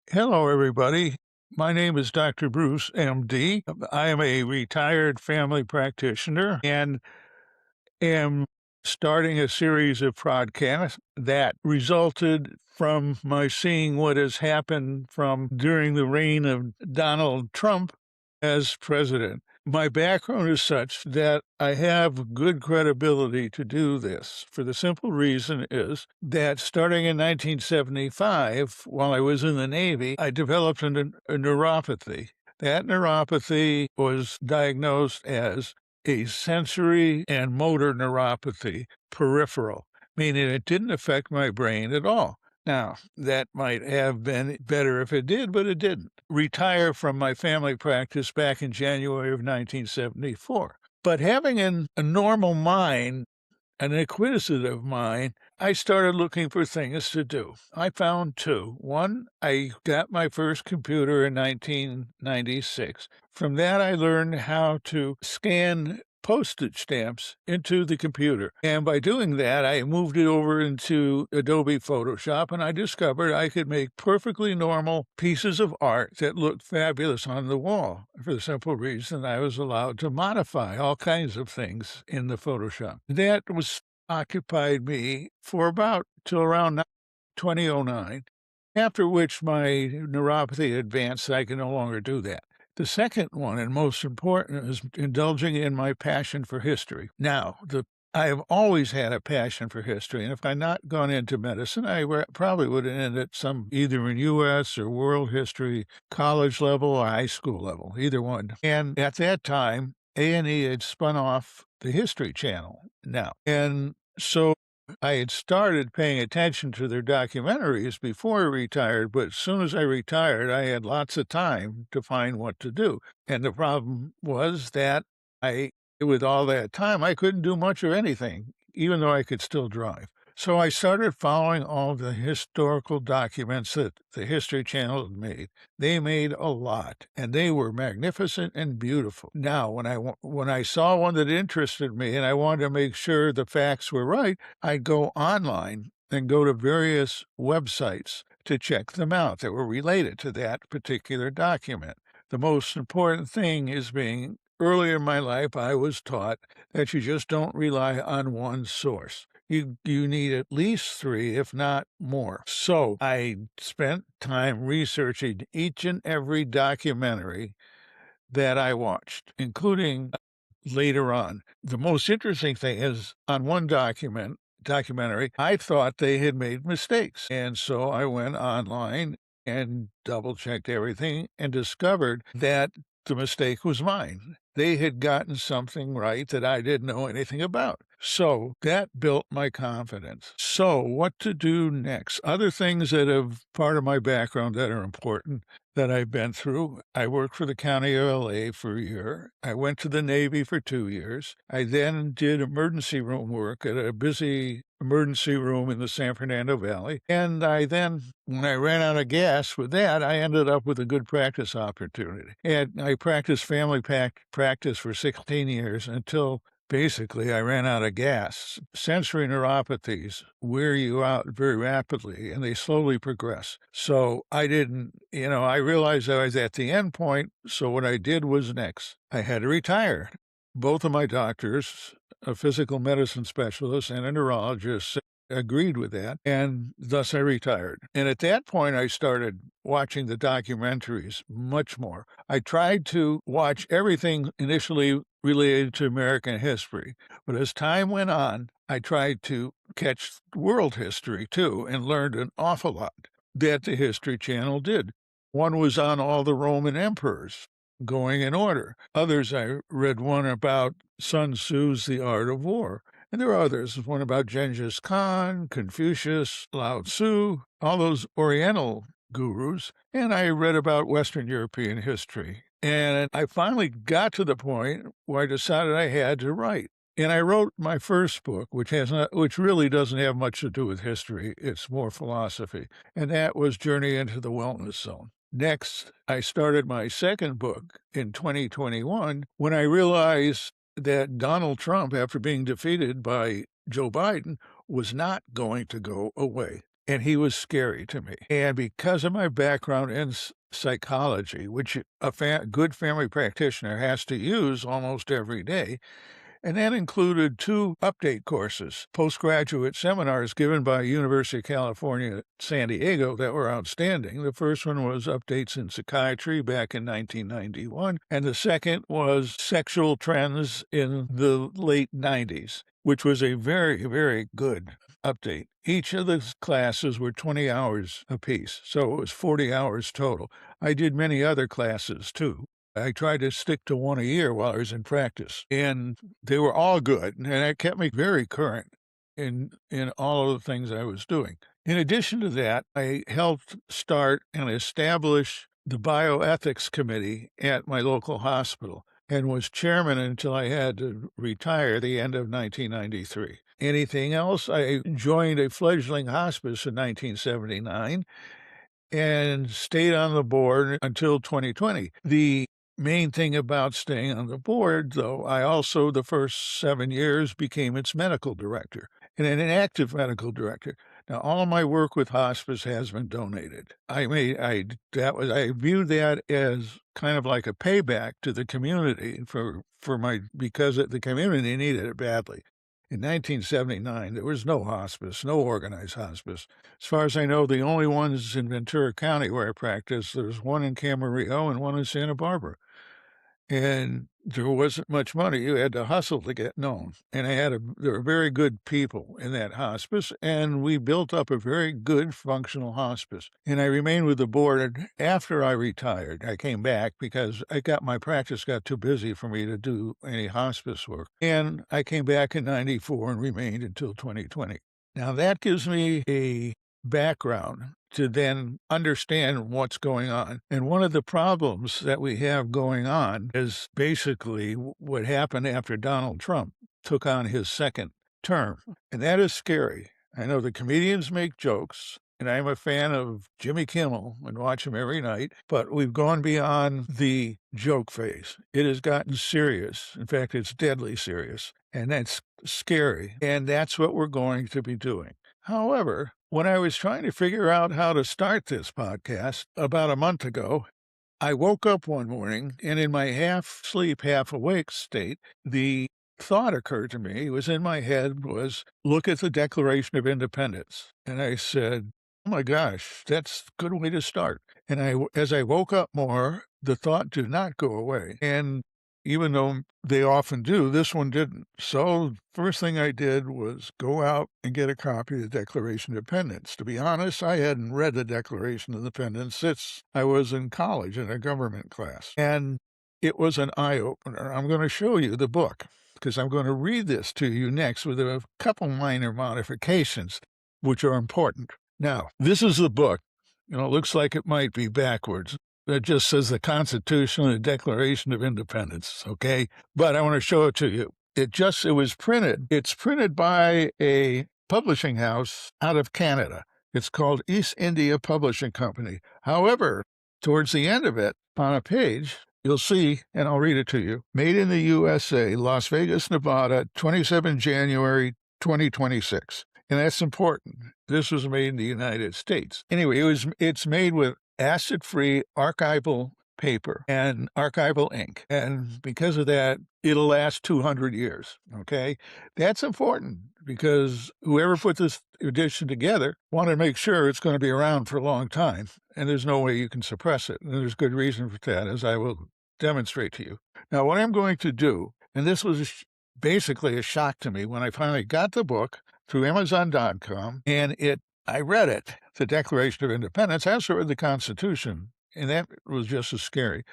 Hello, everybody. My name is Dr. Bruce, MD. I am a retired family practitioner and am starting a series of podcasts that resulted from my seeing what has happened from during the reign of Donald Trump as president. My background is such that I have good credibility to do this for the simple reason is that starting in 1975, while I was in the Navy, I developed a neuropathy. That neuropathy was diagnosed as a sensory and motor neuropathy, peripheral, meaning it didn't affect my brain at all. Now, that might have been better if it did, but it didn't. Retire from my family practice back in January of 1974. But having a normal mind, an inquisitive mind, I started looking for things to do. I found two. One, I got my first computer in 1996. From that, I learned how to scan postage stamps into the computer. And by doing that, I moved it over into Adobe Photoshop, and I discovered I could make perfectly normal pieces of art that looked fabulous on the wall for the simple reason I was allowed to modify all kinds of things in the Photoshop. That was occupied me for about till around 2009, after which my neuropathy advanced. I can no longer do that. The second one, and most important, is indulging in my passion for history. Now, I have always had a passion for history, and if I'd not gone into medicine, probably would have ended either in U.S. or world history, college level or high school level, either one. And at that time, A&E had spun off the History Channel now. And so I had started paying attention to their documentaries before I retired, but as soon as I retired, I had lots of time to find what to do. And the problem was that with all that time, I couldn't do much or anything, even though I could still drive. So I started following all the historical documents that the History Channel had made. They made a lot, and they were magnificent and beautiful. Now, when I saw one that interested me and I wanted to make sure the facts were right, I'd go online and go to various websites to check them out that were related to that particular document. The most important thing is earlier in my life, I was taught that you just don't rely on one source. You need at least three, if not more. So I spent time researching each and every documentary that I watched, including later on. The most interesting thing is on one documentary, I thought they had made mistakes. And so I went online and double-checked everything and discovered that the mistake was mine. They had gotten something right that I didn't know anything about. So that built my confidence. So what to do next? Other things that have part of my background that are important that I've been through. I worked for the county of LA for a year. I went to the Navy for 2 years. I then did emergency room work at a busy emergency room in the San Fernando Valley. And when I ran out of gas with that, I ended up with a good practice opportunity. And I practiced family practice for 16 years until basically I ran out of gas. Sensory neuropathies wear you out very rapidly, and they slowly progress. So I realized I was at the end point, so what I did was next. I had to retire. Both of my doctors, a physical medicine specialist and a neurologist, agreed with that, and thus I retired. And at that point, I started watching the documentaries much more. I tried to watch everything initially related to American history, but as time went on, I tried to catch world history too and learned an awful lot that the History Channel did. One was on all the Roman emperors, going in order. Others, I read one about Sun Tzu's The Art of War. And there are others, one about Genghis Khan, Confucius, Lao Tzu, all those Oriental gurus. And I read about Western European history. And I finally got to the point where I decided I had to write. And I wrote my first book, which really doesn't have much to do with history. It's more philosophy. And that was Journey into the Wellness Zone. Next, I started my second book in 2021 when I realized that Donald Trump, after being defeated by Joe Biden, was not going to go away. and he was scary to me. And because of my background in psychology, which a good family practitioner has to use almost every day, and that included 2 update courses, postgraduate seminars given by University of California, San Diego that were outstanding. The first one was Updates in Psychiatry back in 1991, and the second was Sexual Trends in the late 90s, which was a very, very good update. Each of the classes were 20 hours apiece, so it was 40 hours total. I did many other classes, too. I tried to stick to one a year while I was in practice, and they were all good, and it kept me very current in all of the things I was doing. In addition to that, I helped start and establish the bioethics committee at my local hospital and was chairman until I had to retire at the end of 1993. Anything else? I joined a fledgling hospice in 1979 and stayed on the board until 2020. The main thing about staying on the board, though, I also, the first 7 years, became its medical director and an active medical director. Now, all of my work with hospice has been donated. I viewed that as kind of like a payback to the community because the community needed it badly. In 1979, there was no hospice, no organized hospice. As far as I know, the only ones in Ventura County where I practice, there's one in Camarillo and one in Santa Barbara. And there wasn't much money. You had to hustle to get known. And there were very good people in that hospice, and we built up a very good functional hospice. And I remained with the board after I retired. I came back because my practice got too busy for me to do any hospice work. And I came back in 94 and remained until 2020. Now that gives me a background to then understand what's going on. And one of the problems that we have going on is basically what happened after Donald Trump took on his second term. And that is scary. I know the comedians make jokes, and I'm a fan of Jimmy Kimmel and watch him every night, but we've gone beyond the joke phase. It has gotten serious. In fact, it's deadly serious, and that's scary. And that's what we're going to be doing. However, when I was trying to figure out how to start this podcast about a month ago, I woke up one morning, and in my half-sleep, half-awake state, the thought occurred to me, was in my head, was look at the Declaration of Independence. And I said, oh my gosh, that's a good way to start. And as I woke up more, the thought did not go away. And even though they often do, this one didn't. So first thing I did was go out and get a copy of the Declaration of Independence. To be honest, I hadn't read the Declaration of Independence since I was in college in a government class. And it was an eye-opener. I'm going to show you the book because I'm going to read this to you next with a couple minor modifications, which are important. Now, this is the book. It looks like it might be backwards. It just says the Constitution and the Declaration of Independence, okay? But I want to show it to you. It's printed by a publishing house out of Canada. It's called East India Publishing Company. However, towards the end of it, on a page, you'll see, and I'll read it to you, made in the USA, Las Vegas, Nevada, 27 January 2026. And that's important. This was made in the United States. Anyway, it's made with acid-free archival paper and archival ink. And because of that, it'll last 200 years, okay? That's important because whoever put this edition together wanted to make sure it's going to be around for a long time, and there's no way you can suppress it. And there's good reason for that, as I will demonstrate to you. Now, what I'm going to do, and this was basically a shock to me when I finally got the book through Amazon.com, and I read it, the Declaration of Independence. I also read the Constitution, and that was just as scary.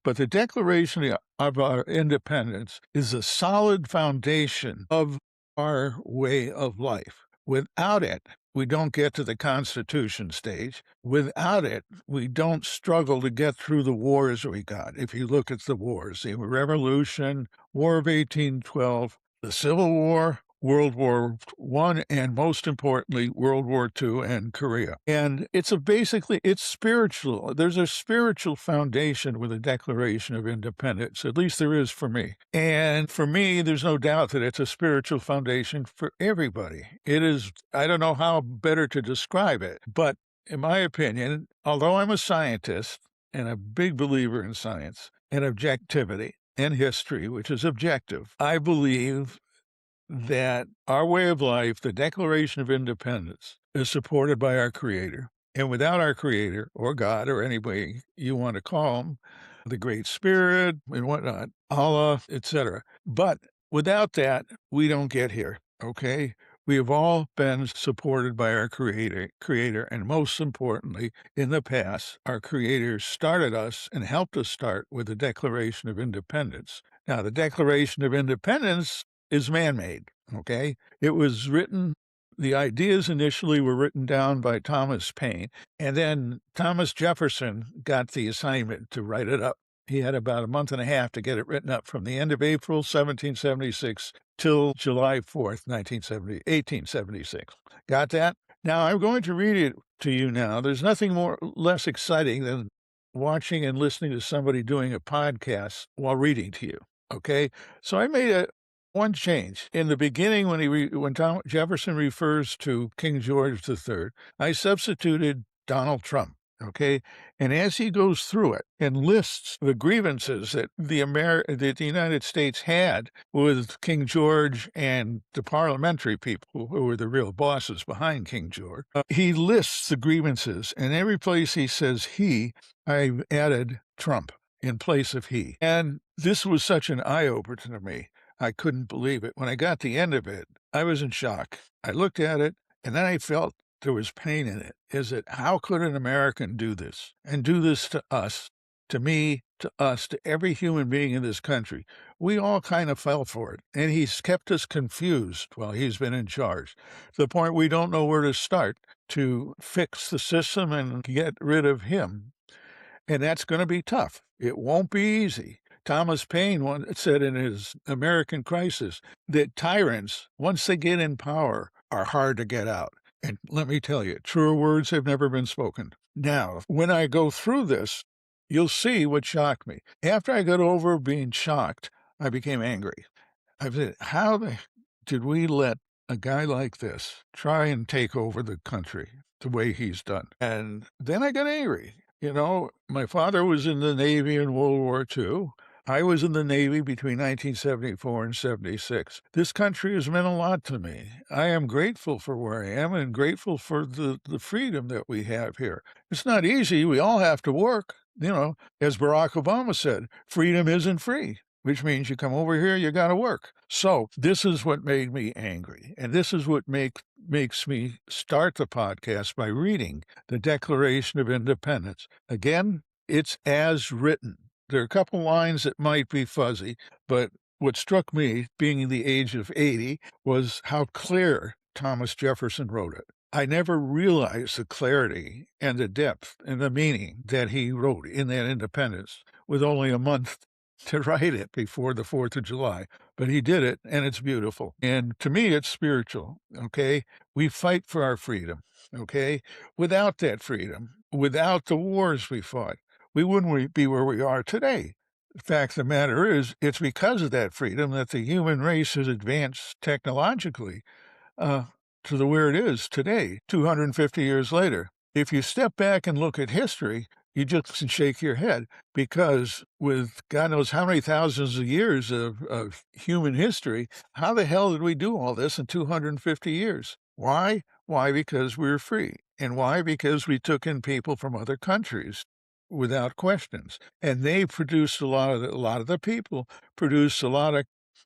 But the Declaration of our Independence is a solid foundation of our way of life. Without it, we don't get to the Constitution stage. Without it, we don't struggle to get through the wars we got. If you look at the wars, the Revolution, War of 1812, the Civil War, World War I, and most importantly, World War II and Korea. And it's spiritual. There's a spiritual foundation with the Declaration of Independence. At least there is for me. And for me, there's no doubt that it's a spiritual foundation for everybody. It is, I don't know how better to describe it, but in my opinion, although I'm a scientist and a big believer in science and objectivity and history, which is objective, I believe that our way of life, the Declaration of Independence, is supported by our Creator. And without our Creator, or God, or any way you want to call him, the Great Spirit and whatnot, Allah, etc. But without that, we don't get here, okay? We have all been supported by our Creator, and most importantly, in the past, our Creator started us and helped us start with the Declaration of Independence. Now, the Declaration of Independence is man-made, okay? It was written, the ideas initially were written down by Thomas Paine, and then Thomas Jefferson got the assignment to write it up. He had about a month and a half to get it written up from the end of April 1776 till July 4th, 1876. Got that? Now, I'm going to read it to you now. There's nothing less exciting than watching and listening to somebody doing a podcast while reading to you, okay? So I made one change. In the beginning, when Jefferson refers to King George III, I substituted Donald Trump, okay? And as he goes through it and lists the grievances that the United States had with King George and the parliamentary people who were the real bosses behind King George, he lists the grievances, and every place he says I've added Trump in place of he. And this was such an eye-opener to me. I couldn't believe it. When I got the end of it, I was in shock. I looked at it, and then I felt there was pain in it. How could an American do this? And do this to us, to me, to us, to every human being in this country? We all kind of fell for it. And he's kept us confused while he's been in charge, to the point we don't know where to start to fix the system and get rid of him. And that's going to be tough. It won't be easy. Thomas Paine said in his American Crisis that tyrants, once they get in power, are hard to get out. And let me tell you, truer words have never been spoken. Now, when I go through this, you'll see what shocked me. After I got over being shocked, I became angry. I said, how did we let a guy like this try and take over the country the way he's done? And then I got angry. You know, my father was in the Navy in World War II. I was in the Navy between 1974 and 76. This country has meant a lot to me. I am grateful for where I am and grateful for the freedom that we have here. It's not easy. We all have to work. You know, as Barack Obama said, freedom isn't free, which means you come over here, you got to work. So this is what made me angry. And this is what makes me start the podcast by reading the Declaration of Independence. Again, it's as written. There are a couple lines that might be fuzzy, but what struck me, being in the age of 80, was how clear Thomas Jefferson wrote it. I never realized the clarity and the depth and the meaning that he wrote in that independence with only a month to write it before the 4th of July. But he did it, and it's beautiful. And to me, it's spiritual, okay? We fight for our freedom, okay? Without that freedom, without the wars we fought, we wouldn't be where we are today. The fact of the matter is, it's because of that freedom that the human race has advanced technologically to where it is today, 250 years later. If you step back and look at history, you just can shake your head, because with God knows how many thousands of years of human history, how the hell did we do all this in 250 years? Why? Why? Because we were free. And why? Because we took in people from other countries without questions. And they produced a lot of the people produced a lot of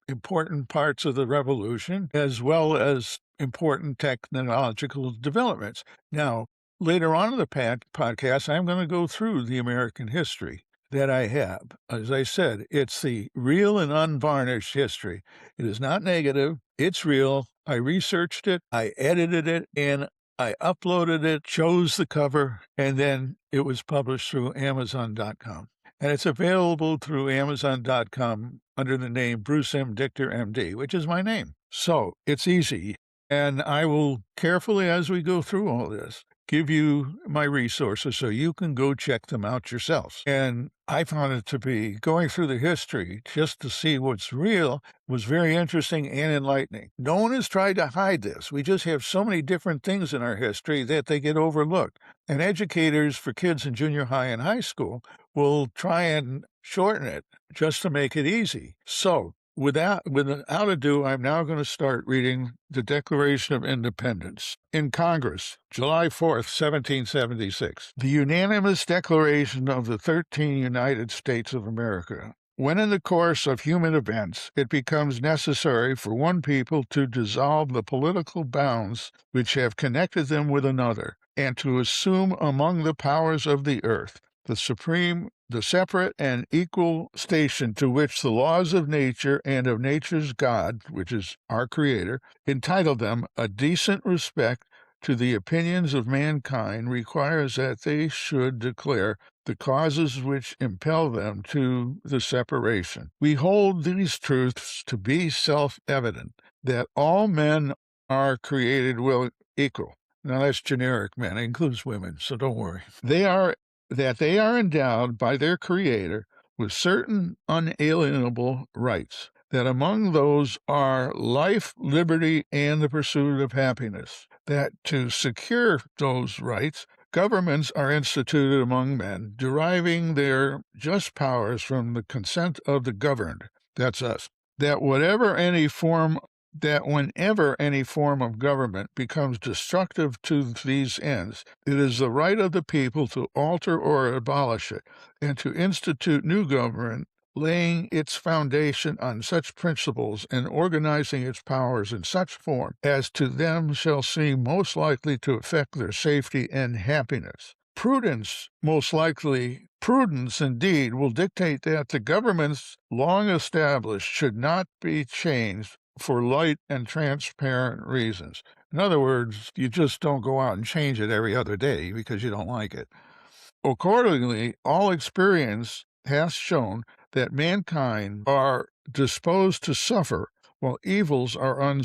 important parts of the revolution, as well as important technological developments. Now, later on in the podcast, I'm going to go through the American history that I have. As I said, it's the real and unvarnished history. It is not negative. It's real. I researched it. I edited it, and I uploaded it, chose the cover, and then it was published through Amazon.com. and it's available through Amazon.com under the name Bruce M. Dichter, MD, which is my name. So it's easy, and I will carefully, as we go through all this, give you my resources so you can go check them out yourselves. And I found it to be going through the history just to see what's real was very interesting and enlightening. No one has tried to hide this. We just have so many different things in our history that they get overlooked. And educators for kids in junior high and high school will try and shorten it just to make it easy. So, without ado, I'm now going to start reading the Declaration of Independence. In Congress, July 4th, 1776, the unanimous declaration of the 13 United States of America. When in the course of human events it becomes necessary for one people to dissolve the political bounds which have connected them with another, and to assume among the powers of the earth the separate and equal station to which the laws of nature and of nature's God, which is our Creator, entitle them, a decent respect to the opinions of mankind requires that they should declare the causes which impel them to the separation. We hold these truths to be self-evident, that all men are created equal. Now, that's generic men. It includes women, so don't worry. They are endowed by their Creator with certain unalienable rights, that among those are life, liberty, and the pursuit of happiness, that to secure those rights, governments are instituted among men, deriving their just powers from the consent of the governed, that's us, that whenever any form of government becomes destructive to these ends, it is the right of the people to alter or abolish it, and to institute new government, laying its foundation on such principles and organizing its powers in such form as to them shall seem most likely to affect their safety and happiness. Prudence indeed will dictate that the governments long established should not be changed for light and transparent reasons. In other words, you just don't go out and change it every other day because you don't like it. Accordingly, all experience has shown that mankind are disposed to suffer while evils are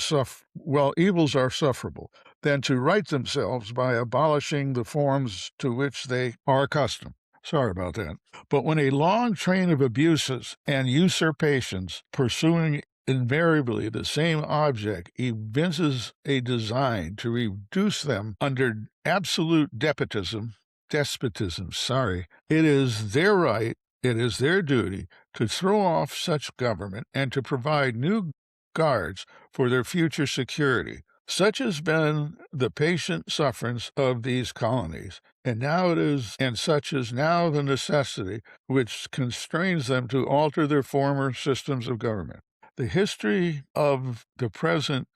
sufferable, than to right themselves by abolishing the forms to which they are accustomed. Sorry about that. But when a long train of abuses and usurpations pursuing invariably the same object evinces a design to reduce them under absolute despotism, it is their right, it is their duty to throw off such government and to provide new guards for their future security. Such has been the patient sufferance of these colonies, and such is now the necessity which constrains them to alter their former systems of government. The history of the President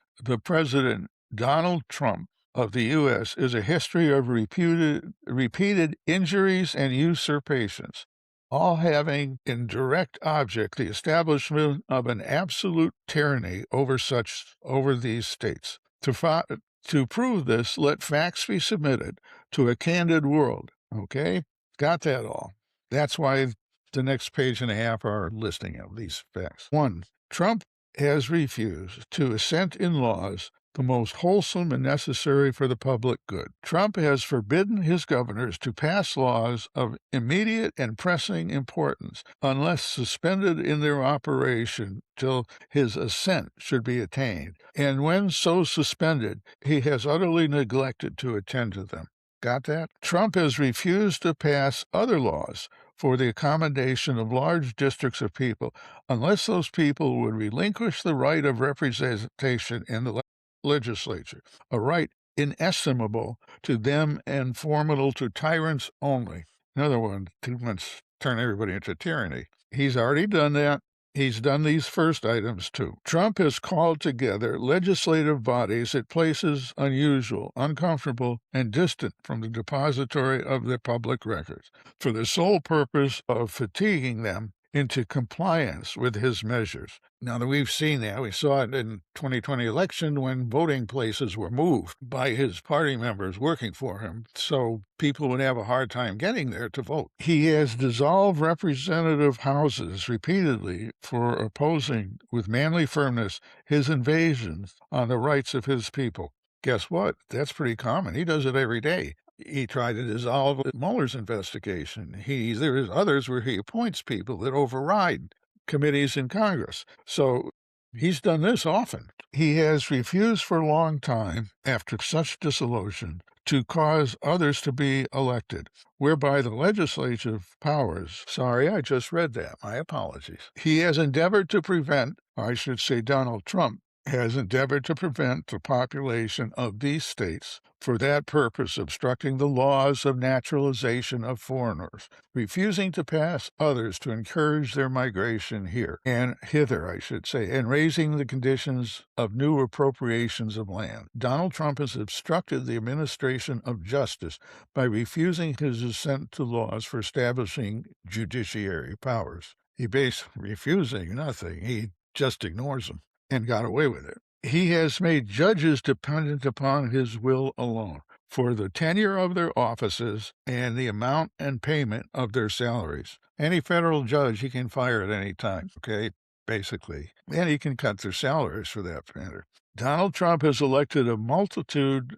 Donald Trump of the U.S. is a history of repeated injuries and usurpations, all having in direct object the establishment of an absolute tyranny over these states. To prove this, let facts be submitted to a candid world. Okay? Got that all. That's why the next page and a half are a listing of these facts. 1. Trump has refused to assent in laws the most wholesome and necessary for the public good. Trump has forbidden his governors to pass laws of immediate and pressing importance unless suspended in their operation till his assent should be attained, and when so suspended, he has utterly neglected to attend to them. Got that? Trump has refused to pass other laws for the accommodation of large districts of people unless those people would relinquish the right of representation in the legislature, a right inestimable to them and formidable to tyrants only. In other words, let's turn everybody into tyranny. He's already done that. He's done these first items, too. Trump has called together legislative bodies at places unusual, uncomfortable, and distant from the depository of the public records, for the sole purpose of fatiguing them into compliance with his measures. Now that we've seen that, we saw it in 2020 election when voting places were moved by his party members working for him, so people would have a hard time getting there to vote. He has dissolved representative houses repeatedly for opposing with manly firmness his invasions on the rights of his people. Guess what? That's pretty common. He does it every day. He tried to dissolve Mueller's investigation. There is others where he appoints people that override committees in Congress. So he's done this often. He has refused for a long time, after such dissolution, to cause others to be elected, whereby the legislative powers— sorry, I just read that. My apologies. He has endeavored to prevent, I should say Donald Trump, has endeavored to prevent the population of these states, for that purpose obstructing the laws of naturalization of foreigners, refusing to pass others to encourage their migration here, and hither, I should say, and raising the conditions of new appropriations of land. Donald Trump has obstructed the administration of justice by refusing his assent to laws for establishing judiciary powers. He basically refusing nothing. He just ignores them and got away with it. He has made judges dependent upon his will alone for the tenure of their offices and the amount and payment of their salaries. Any federal judge he can fire at any time, okay, basically. And he can cut their salaries for that matter. Donald Trump has erected a multitude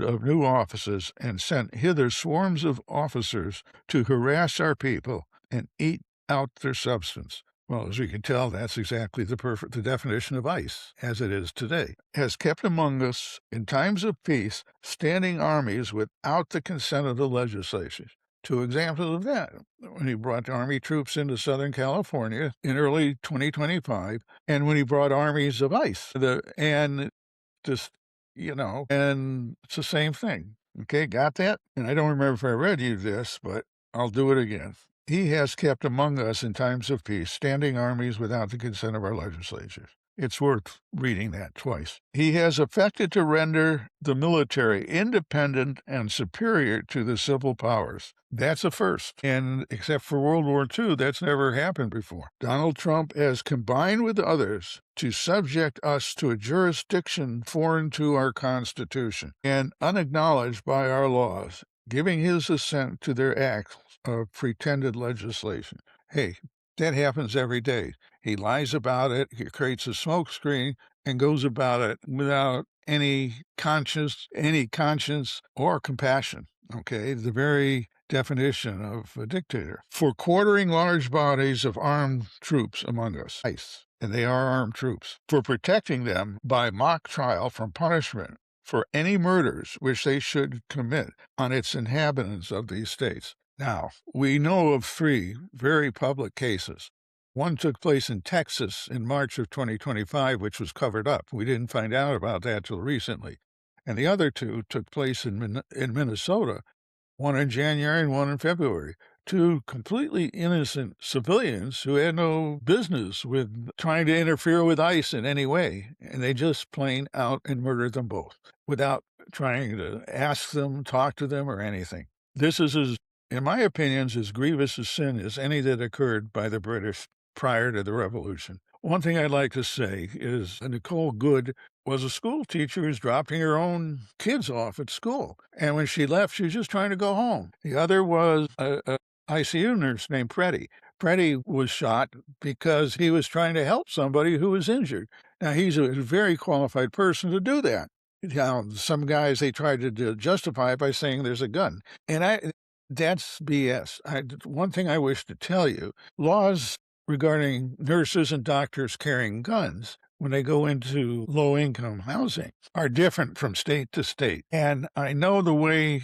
of new offices and sent hither swarms of officers to harass our people and eat out their substance. Well, as we can tell, that's exactly the definition of ICE, as it is today. Has kept among us, in times of peace, standing armies without the consent of the legislature. Two examples of that: when he brought Army troops into Southern California in early 2025, and when he brought armies of ICE. And it's the same thing. Okay, got that? And I don't remember if I read you this, but I'll do it again. He has kept among us in times of peace standing armies without the consent of our legislatures. It's worth reading that twice. He has affected to render the military independent and superior to the civil powers. That's a first. And except for World War II, that's never happened before. Donald Trump has combined with others to subject us to a jurisdiction foreign to our Constitution and unacknowledged by our laws, giving his assent to their acts of pretended legislation. Hey, that happens every day. He lies about it, he creates a smokescreen, and goes about it without any conscience or compassion. Okay, the very definition of a dictator. For quartering large bodies of armed troops among us, ICE, and they are armed troops, for protecting them by mock trial from punishment for any murders which they should commit on its inhabitants of these states. Now, we know of 3 very public cases. One took place in Texas in March of 2025, which was covered up. We didn't find out about that till recently. And the other 2 took place in Minnesota, one in January and one in February. 2 completely innocent civilians who had no business with trying to interfere with ICE in any way, and they just plain out and murdered them both without trying to ask them, talk to them, or anything. This is, in my opinion, as grievous a sin as any that occurred by the British prior to the Revolution. One thing I'd like to say is Nicole Good was a school teacher who's dropping her own kids off at school. And when she left, she was just trying to go home. The other was a ICU nurse named Preddy. Preddy was shot because he was trying to help somebody who was injured. Now, he's a very qualified person to do that. Now, some guys, they try to justify it by saying there's a gun. And that's BS. One thing I wish to tell you, laws regarding nurses and doctors carrying guns when they go into low-income housing are different from state to state. And I know the way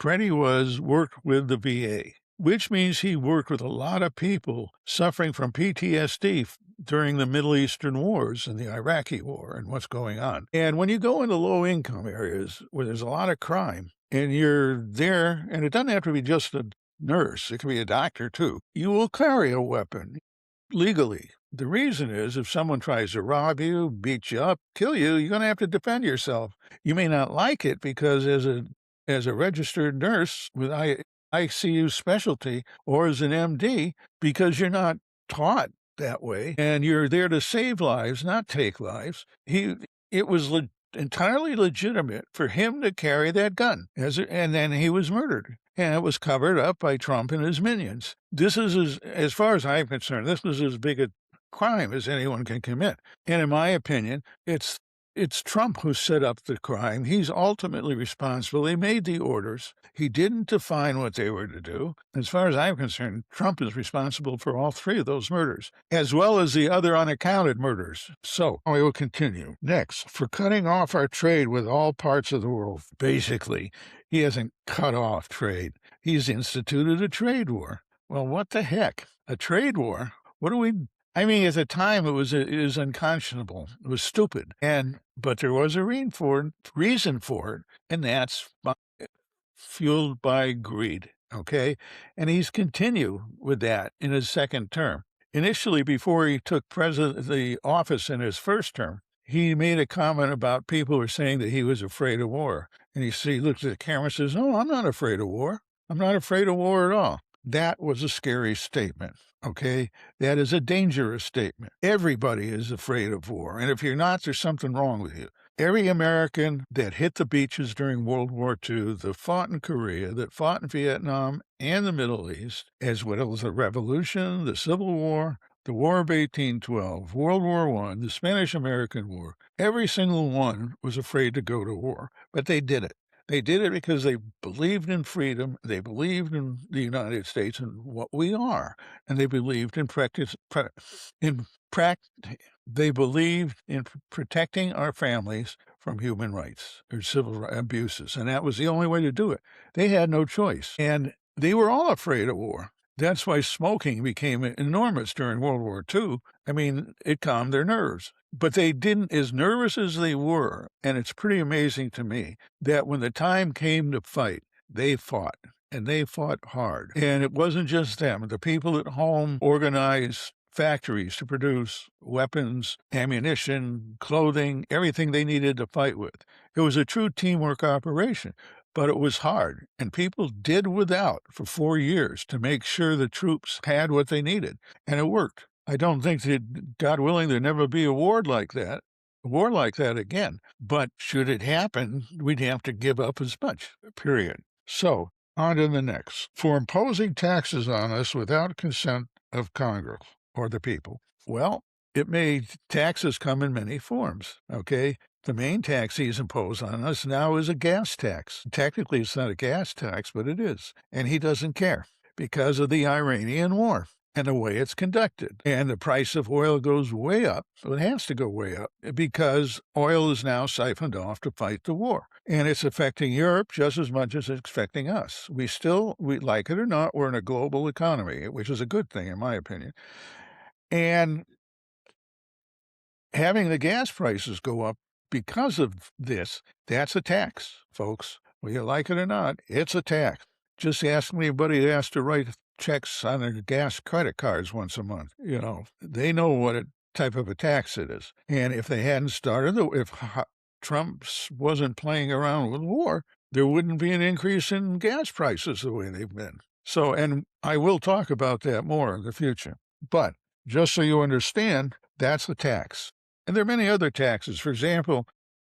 Preddy worked with the VA, which means he worked with a lot of people suffering from PTSD during the Middle Eastern wars and the Iraqi war and what's going on. And when you go into low-income areas where there's a lot of crime and you're there, and it doesn't have to be just a nurse, it can be a doctor too, you will carry a weapon legally. The reason is if someone tries to rob you, beat you up, kill you, you're going to have to defend yourself. You may not like it because as a registered nurse with ICU specialty or as an MD because you're not taught that way, and you're there to save lives, not take lives. It was entirely legitimate for him to carry that gun, and then he was murdered. And it was covered up by Trump and his minions. This is, as far as I'm concerned, this was as big a crime as anyone can commit. And in my opinion, it's Trump who set up the crime. He's ultimately responsible. He made the orders. He didn't define what they were to do. As far as I'm concerned, Trump is responsible for all three of those murders, as well as the other unaccounted murders. So we will continue. Next, for cutting off our trade with all parts of the world. Basically, he hasn't cut off trade. He's instituted a trade war. Well, what the heck? A trade war? What do we... I mean, at the time, it was unconscionable. It was stupid. But there was a reason for it, and that's fueled by greed, okay? And he's continued with that in his second term. Initially, before he took the office in his first term, he made a comment about people were saying that he was afraid of war. And he looks at the camera and says, "No, I'm not afraid of war. I'm not afraid of war at all." That was a scary statement. Okay, that is a dangerous statement. Everybody is afraid of war, and if you're not, there's something wrong with you. Every American that hit the beaches during World War II, that fought in Korea, that fought in Vietnam and the Middle East, as well as the Revolution, the Civil War, the War of 1812, World War I, the Spanish-American War, every single one was afraid to go to war, but they did it. They did it because they believed in freedom, they believed in the United States and what we are, and they believed in they believed in protecting our families from human rights or civil abuses, and that was the only way to do it. They had no choice, and they were all afraid of war. That's why smoking became enormous during World War II. I mean, it calmed their nerves. But they didn't, as nervous as they were, and it's pretty amazing to me, that when the time came to fight, they fought, and they fought hard. And it wasn't just them. The people at home organized factories to produce weapons, ammunition, clothing, everything they needed to fight with. It was a true teamwork operation. But it was hard, and people did without for 4 years to make sure the troops had what they needed, and it worked. I don't think that, God willing, there'll never be a war like that again. But should it happen, we'd have to give up as much, period. So, on to the next. For imposing taxes on us without consent of Congress or the people. Well, it made taxes come in many forms, okay? The main tax he's imposed on us now is a gas tax. Technically, it's not a gas tax, but it is. And he doesn't care because of the Iranian war and the way it's conducted. And the price of oil goes way up. It has to go way up because oil is now siphoned off to fight the war. And it's affecting Europe just as much as it's affecting us. We like it or not, we're in a global economy, which is a good thing, in my opinion. And having the gas prices go up because of this, that's a tax, folks. Whether you like it or not, it's a tax. Just ask anybody that has to write checks on their gas credit cards once a month. You know, they know what type of a tax it is. And if they hadn't started, if Trump wasn't playing around with war, there wouldn't be an increase in gas prices the way they've been. So, and I will talk about that more in the future. But just so you understand, that's a tax. And there are many other taxes. For example,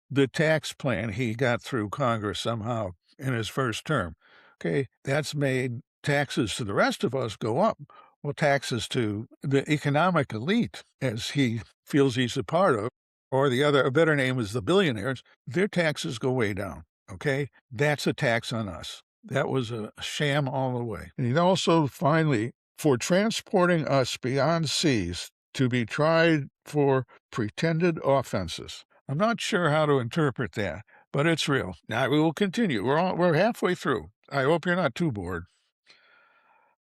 the tax plan he got through Congress somehow in his first term. Okay, that's made taxes to the rest of us go up. Well, taxes to the economic elite, as he feels he's a part of, or a better name is the billionaires, their taxes go way down. Okay, that's a tax on us. That was a sham all the way. And he also finally, for transporting us beyond seas to be tried for pretended offenses. I'm not sure how to interpret that, but it's real. Now, we will continue. We're halfway through. I hope you're not too bored,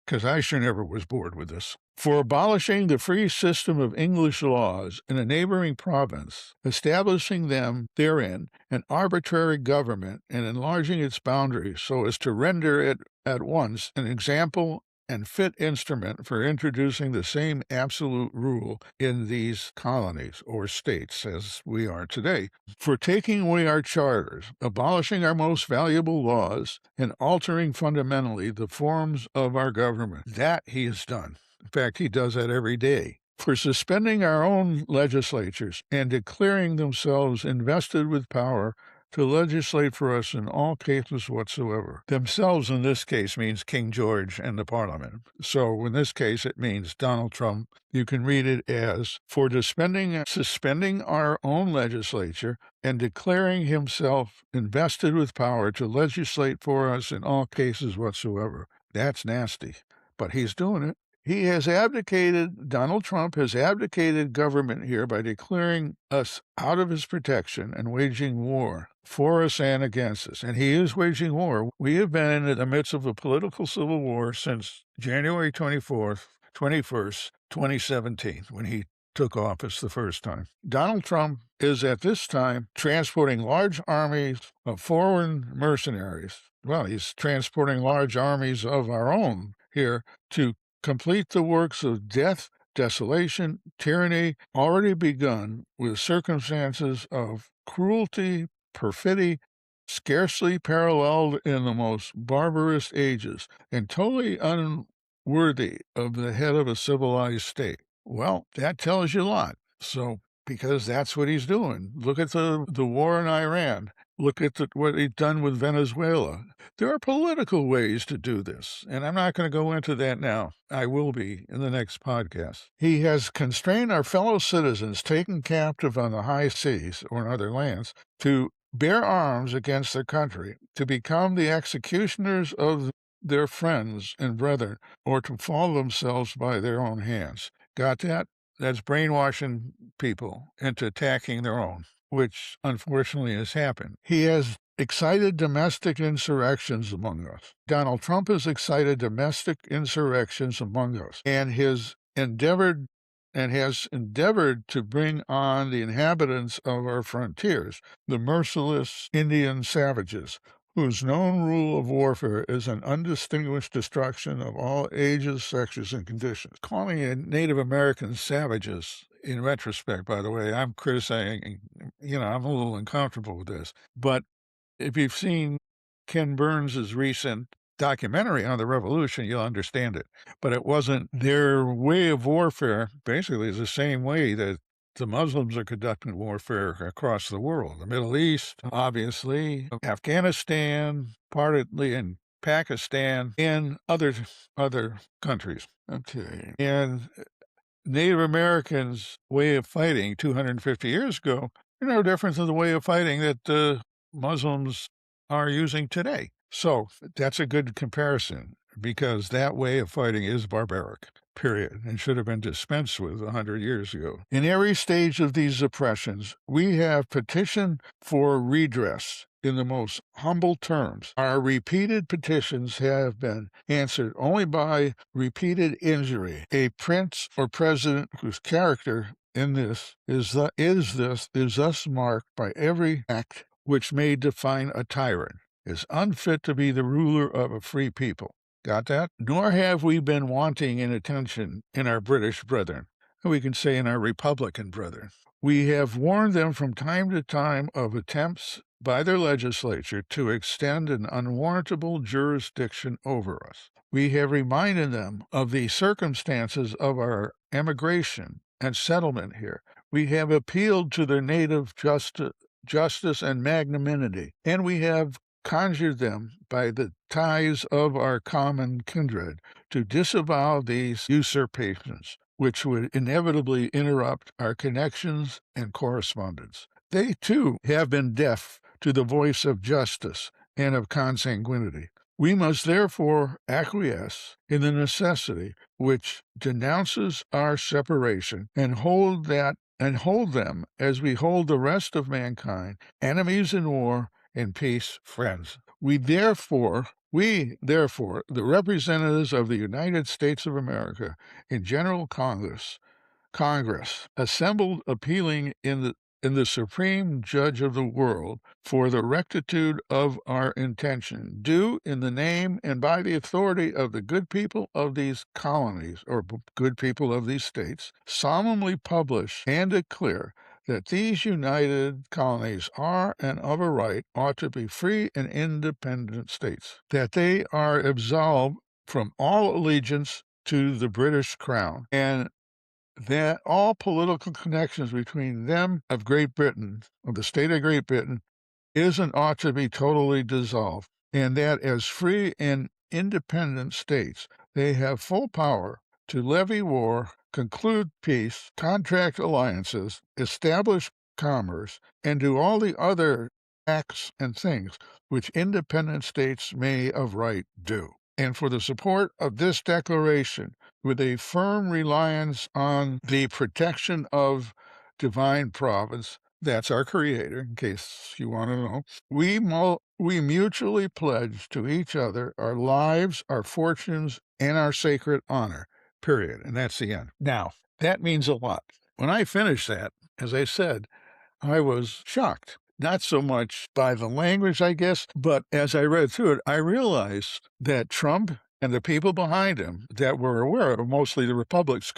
because I sure never was bored with this. For abolishing the free system of English laws in a neighboring province, establishing them therein an arbitrary government, and enlarging its boundaries so as to render it at once an example and fit instrument for introducing the same absolute rule in these colonies or states as we are today, for taking away our charters, abolishing our most valuable laws, and altering fundamentally the forms of our government. That he has done. In fact, he does that every day. For suspending our own legislatures and declaring themselves invested with power to legislate for us in all cases whatsoever. Themselves in this case means King George and the Parliament. So in this case, it means Donald Trump. You can read it as, for suspending our own legislature and declaring himself invested with power to legislate for us in all cases whatsoever. That's nasty, but he's doing it. He has abdicated, Donald Trump has abdicated government here by declaring us out of his protection and waging war for us and against us. And he is waging war. We have been in the midst of a political civil war since January 21st, 2017, when he took office the first time. Donald Trump is at this time transporting large armies of foreign mercenaries. Well, he's transporting large armies of our own here to complete the works of death, desolation, tyranny, already begun with circumstances of cruelty, perfidy, scarcely paralleled in the most barbarous ages, and totally unworthy of the head of a civilized state. Well, that tells you a lot. So, because that's what he's doing. Look at the war in Iran. Look at what he's done with Venezuela. There are political ways to do this, and I'm not going to go into that now. I will be in the next podcast. He has constrained our fellow citizens taken captive on the high seas or in other lands to bear arms against their country, to become the executioners of their friends and brethren, or to fall themselves by their own hands. Got that? That's brainwashing people into attacking their own, which unfortunately has happened. He has excited domestic insurrections among us. Donald Trump has excited domestic insurrections among us and has endeavored to bring on the inhabitants of our frontiers, the merciless Indian savages, whose known rule of warfare is an undistinguished destruction of all ages, sexes, and conditions. Calling Native Americans savages, in retrospect, by the way, I'm criticizing, I'm a little uncomfortable with this. But if you've seen Ken Burns' recent documentary on the revolution, you'll understand it. But it wasn't their way of warfare, basically, is the same way that the Muslims are conducting warfare across the world. The Middle East, obviously, Afghanistan, partly in Pakistan, and other countries. Okay. And Native Americans' way of fighting 250 years ago is no different than the way of fighting that the Muslims are using today. So that's a good comparison, because that way of fighting is barbaric, period, and should have been dispensed with 100 years ago. In every stage of these oppressions, we have petitioned for redress in the most humble terms. Our repeated petitions have been answered only by repeated injury. A prince or president whose character in this is thus marked by every act which may define a tyrant, is unfit to be the ruler of a free people. Got that? Nor have we been wanting in attention in our British brethren, and we can say in our Republican brethren. We have warned them from time to time of attempts by their legislature to extend an unwarrantable jurisdiction over us. We have reminded them of the circumstances of our emigration and settlement here. We have appealed to their native justice and magnanimity, and we have conjured them by the ties of our common kindred to disavow these usurpations, which would inevitably interrupt our connections and correspondence. They, too, have been deaf to the voice of justice and of consanguinity. We must therefore acquiesce in the necessity which denounces our separation and hold them as we hold the rest of mankind, enemies in war, in peace, friends. We therefore, the representatives of the United States of America in General Congress, assembled appealing in in the supreme judge of the world for the rectitude of our intention, do in the name and by the authority of the good people of these colonies, or good people of these states, solemnly publish and declare that these united colonies are and of a right ought to be free and independent states, that they are absolved from all allegiance to the British Crown, and that all political connections between them of Great Britain, of the state of Great Britain, is and ought to be totally dissolved, and that as free and independent states they have full power to levy war, conclude peace, contract alliances, establish commerce, and do all the other acts and things which independent states may of right do. And for the support of this declaration, with a firm reliance on the protection of divine providence, that's our Creator, in case you want to know, we mutually pledge to each other our lives, our fortunes, and our sacred honor, period. And that's the end. Now, that means a lot. When I finished that, as I said, I was shocked. Not so much by the language, I guess, but as I read through it, I realized that Trump and the people behind him that were aware of, mostly the Republicans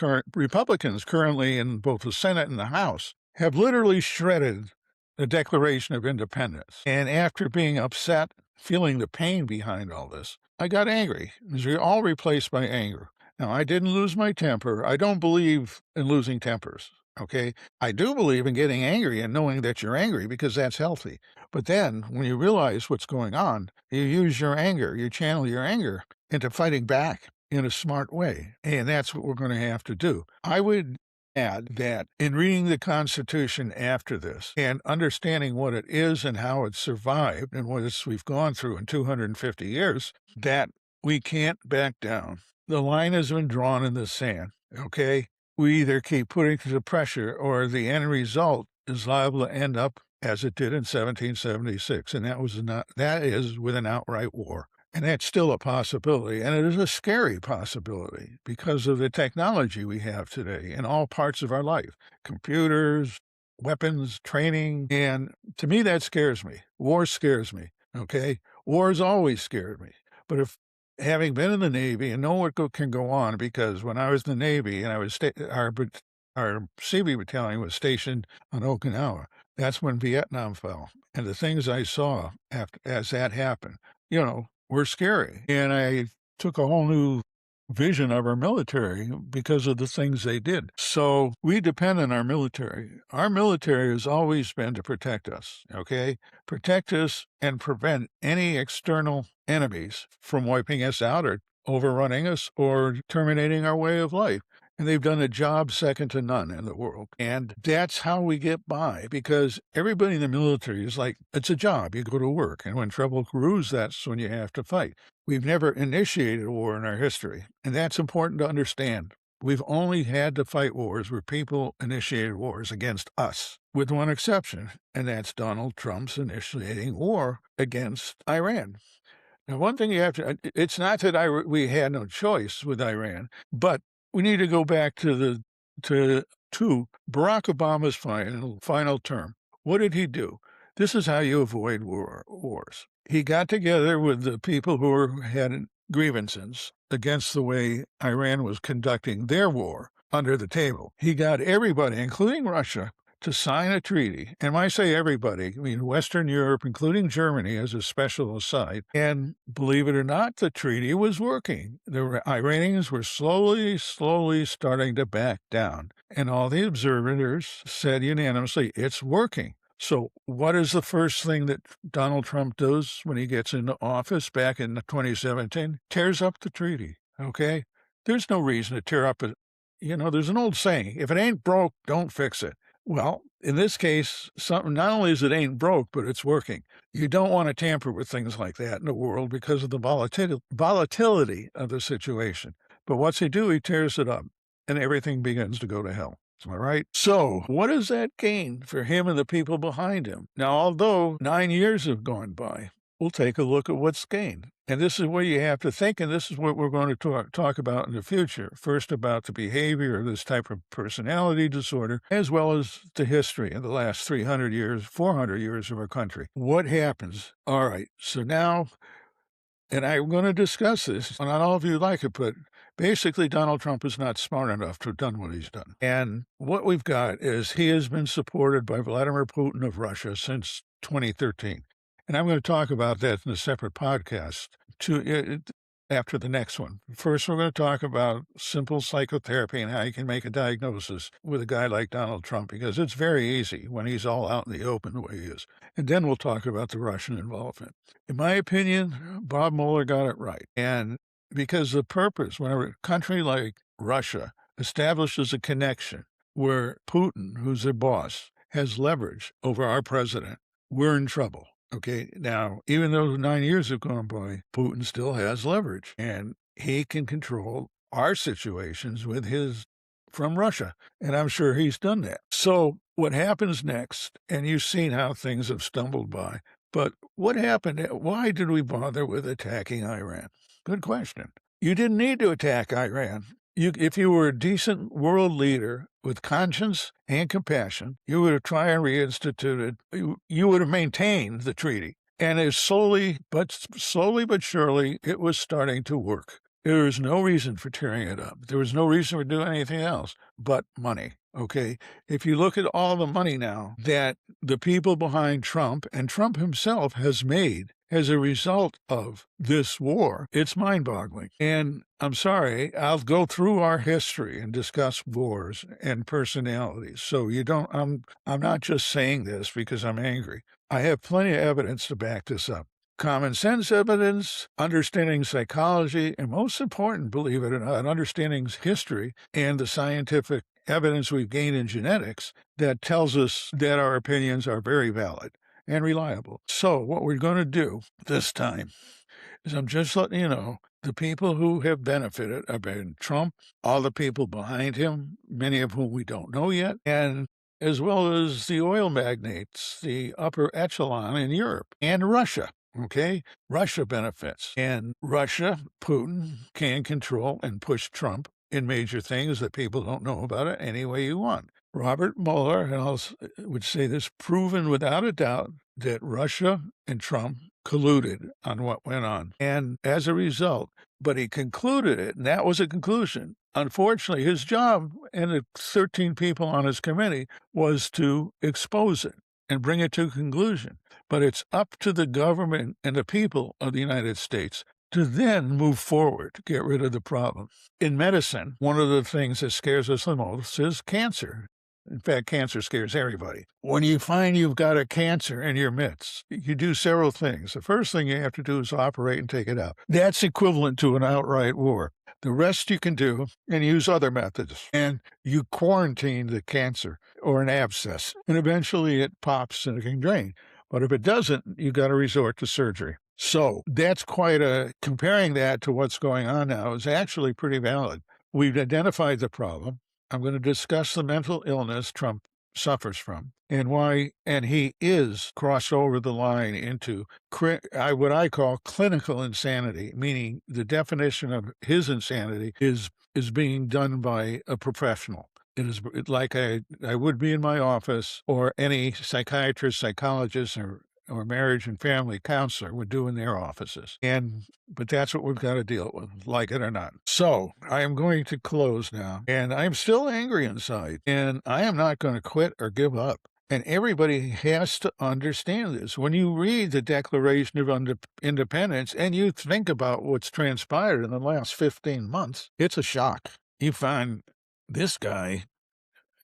currently in both the Senate and the House, have literally shredded the Declaration of Independence. And after being upset, feeling the pain behind all this, I got angry. It was all replaced by anger. Now, I didn't lose my temper. I don't believe in losing tempers. Okay, I do believe in getting angry and knowing that you're angry because that's healthy. But then when you realize what's going on, you use your anger, you channel your anger into fighting back in a smart way. And that's what we're going to have to do. I would add that in reading the Constitution after this and understanding what it is and how it survived and what we've gone through in 250 years, that we can't back down. The line has been drawn in the sand, okay? We either keep putting to the pressure or the end result is liable to end up as it did in 1776, and that is with an outright war. And that's still a possibility, and it is a scary possibility because of the technology we have today in all parts of our life. Computers, weapons, training, and to me that scares me. War scares me, okay? War's always scared me. But if having been in the Navy and know what can go on, because when I was in the Navy and I was our Seabee battalion was stationed on Okinawa, that's when Vietnam fell. And the things I saw as that happened, were scary. And I took a whole new vision of our military because of the things they did. So we depend on our military. Our military has always been to protect us, okay? Protect us and prevent any external enemies from wiping us out or overrunning us or terminating our way of life. And they've done a job second to none in the world. And that's how we get by, because everybody in the military is like, it's a job. You go to work. And when trouble brews, that's when you have to fight. We've never initiated a war in our history. And that's important to understand. We've only had to fight wars where people initiated wars against us, with one exception, and that's Donald Trump's initiating war against Iran. Now, one thing you have to, it's not that we had no choice with Iran, but we need to go back to Barack Obama's final term. What did he do? This is how you avoid wars. He got together with the people who had grievances against the way Iran was conducting their war under the table. He got everybody, including Russia, to sign a treaty. And when I say everybody, I mean Western Europe, including Germany, as a special aside. And believe it or not, the treaty was working. The Iranians were slowly starting to back down. And all the observers said unanimously, it's working. So what is the first thing that Donald Trump does when he gets into office back in 2017? Tears up the treaty, okay? There's no reason to tear up there's an old saying, if it ain't broke, don't fix it. Well, in this case, something not only is it ain't broke, but it's working. You don't want to tamper with things like that in the world because of the volatility of the situation. But what's he do? He tears it up, and everything begins to go to hell. Am I right? So what does that gain for him and the people behind him? Now, although 9 years have gone by, we'll take a look at what's gained. And this is what you have to think, and this is what we're going to talk about in the future. First, about the behavior of this type of personality disorder, as well as the history of the last 300 years, 400 years of our country. What happens? All right, so now, and I'm going to discuss this, and not all of you like it, but basically Donald Trump is not smart enough to have done what he's done. And what we've got is he has been supported by Vladimir Putin of Russia since 2013. And I'm going to talk about that in a separate podcast after the next one. First, we're going to talk about simple psychotherapy and how you can make a diagnosis with a guy like Donald Trump, because it's very easy when he's all out in the open the way he is. And then we'll talk about the Russian involvement. In my opinion, Bob Mueller got it right. And because the purpose, when a country like Russia establishes a connection where Putin, who's their boss, has leverage over our president, we're in trouble. Okay, now, even though 9 years have gone by, Putin still has leverage, and he can control our situations with his from Russia, and I'm sure he's done that. So what happens next, and you've seen how things have stumbled by, but what happened? Why did we bother with attacking Iran? Good question. You didn't need to attack Iran. If you were a decent world leader with conscience and compassion, you would have tried and reinstituted, you would have maintained the treaty. And as slowly but surely, it was starting to work. There was no reason for tearing it up. There was no reason for doing anything else but money. Okay, if you look at all the money now that the people behind Trump and Trump himself has made as a result of this war, it's mind-boggling. And I'm sorry, I'll go through our history and discuss wars and personalities. So you don't, I'm not just saying this because I'm angry. I have plenty of evidence to back this up. Common sense evidence, understanding psychology, and most important, believe it or not, understanding history and the scientific evidence we've gained in genetics that tells us that our opinions are very valid and reliable. So what we're going to do this time is I'm just letting you know the people who have benefited have been Trump, all the people behind him, many of whom we don't know yet, and as well as the oil magnates, the upper echelon in Europe, and Russia. Okay, Russia benefits. And Russia, Putin, can control and push Trump in major things that people don't know about it any way you want. Robert Mueller, and I would say this, proven without a doubt that Russia and Trump colluded on what went on. And as a result, but he concluded it, and that was a conclusion. Unfortunately, his job and the 13 people on his committee was to expose it and bring it to a conclusion. But it's up to the government and the people of the United States to then move forward to get rid of the problem. In medicine, one of the things that scares us the most is cancer. In fact, cancer scares everybody. When you find you've got a cancer in your midst, you do several things. The first thing you have to do is operate and take it out. That's equivalent to an outright war. The rest you can do and use other methods. And you quarantine the cancer or an abscess, and eventually it pops and it can drain. But if it doesn't, you got to resort to surgery. So that's comparing that to what's going on now is actually pretty valid. We've identified the problem. I'm going to discuss the mental illness Trump suffers from and why, and he is crossed over the line into what I call clinical insanity, meaning the definition of his insanity is being done by a professional. It is like I would be in my office, or any psychiatrist, psychologist, or marriage and family counselor would do in their offices. But that's what we've got to deal with, like it or not. So I am going to close now, and I'm still angry inside, and I am not going to quit or give up. And everybody has to understand this. When you read the Declaration of Independence and you think about what's transpired in the last 15 months, it's a shock. You find this guy,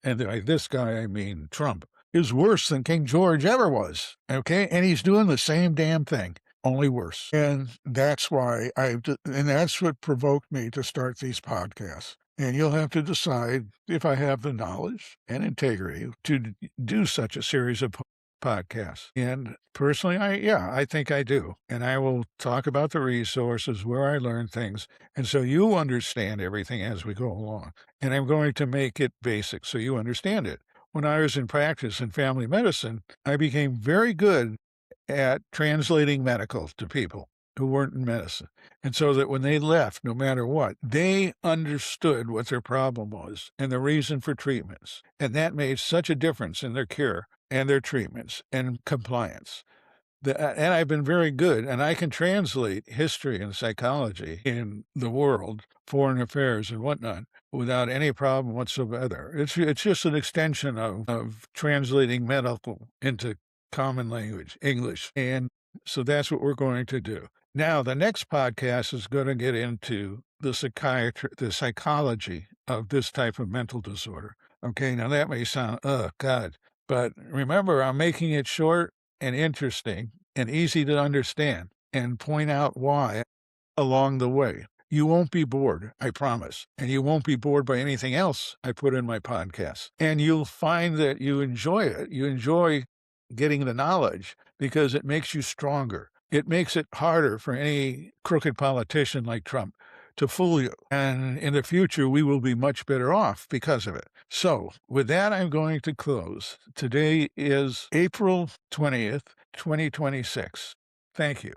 and by this guy I mean Trump, is worse than King George ever was, okay? And he's doing the same damn thing, only worse. And that's why and that's what provoked me to start these podcasts. And you'll have to decide if I have the knowledge and integrity to do such a series of podcasts. And personally, I think I do. And I will talk about the resources where I learned things. And so you understand everything as we go along. And I'm going to make it basic so you understand it. When I was in practice in family medicine, I became very good at translating medical to people who weren't in medicine. And so that when they left, no matter what, they understood what their problem was and the reason for treatments. And that made such a difference in their care and their treatments and compliance. And I've been very good, and I can translate history and psychology in the world, foreign affairs and whatnot, without any problem whatsoever. It's just an extension of translating medical into common language, English. And so that's what we're going to do. Now, the next podcast is going to get into the psychology of this type of mental disorder. Okay, now that may sound, oh, God. But remember, I'm making it short and interesting and easy to understand and point out why along the way. You won't be bored, I promise. And you won't be bored by anything else I put in my podcast. And you'll find that you enjoy it. You enjoy getting the knowledge because it makes you stronger. It makes it harder for any crooked politician like Trump to fool you. And in the future, we will be much better off because of it. So with that, I'm going to close. Today is April 20th, 2026. Thank you.